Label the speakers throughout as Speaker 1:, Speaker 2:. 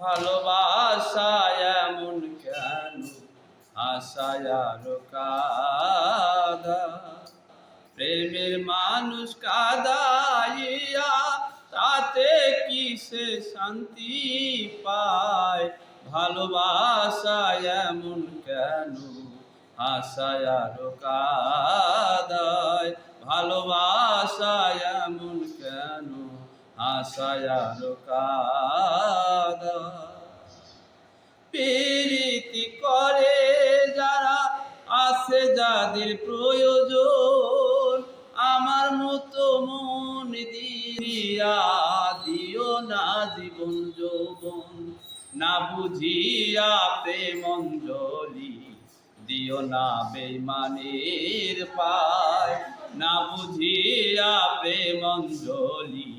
Speaker 1: ভালোবাসা এমন কেন, আশায় আরো কাদা। প্রেমের মানুষ কাদাইয়া তাতে কি সে শান্তি পায়? ভালোবাসা এমন কেন, আশায় আরো কাদায়। ভালোবাসা এমন কেন, আশায় আরো কাদায়। প্রীতি করে যারা আছে যাদের প্রয়োজন, আমার মতো মন দিয়া দিও না জীবন যৌবন। না বুঝিয়া প্রেমঞ্জলি দিও না বেইমানের পায়। না বুঝিয়া প্রেমঞ্জলি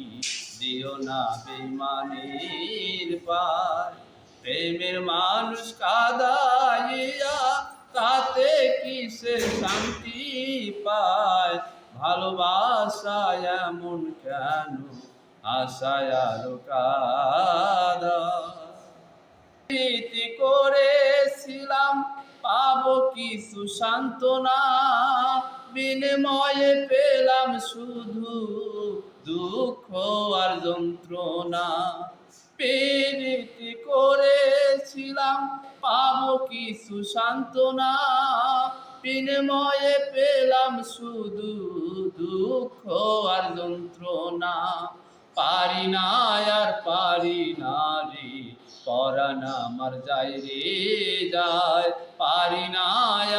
Speaker 1: দিও না বেইমানের পায়। প্রেমের মানুষ কাদাইয়া তাতে কি সে শান্তি পায়? ভালোবাসা এমন কেন, আশায় আরো কাদায়। প্রীতি করেছিলাম পাবো কিছু সান্ত্বনা, বিনিময়ে পেলাম শুধু দুঃখ আর যন্ত্রণা। প্রীতি করেছিলাম পাবো কিছু সান্ত্বনা, বিনিময়ে পেলাম শুধু দুঃখ আর যন্ত্রণা। পারি না আর পারি না রে, পরাণ আমার যায় রে যায়। পারি না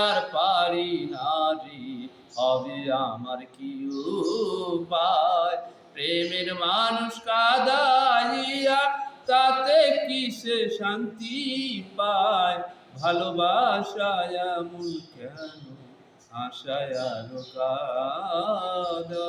Speaker 1: আর পারি না রে, হবে আমার কি উপায়? প্রেমের মানুষ কাদাইয়া তাতে কি সে শান্তি পায়? ভালোবাসা এমন কেন, আশায় আরো কাদা।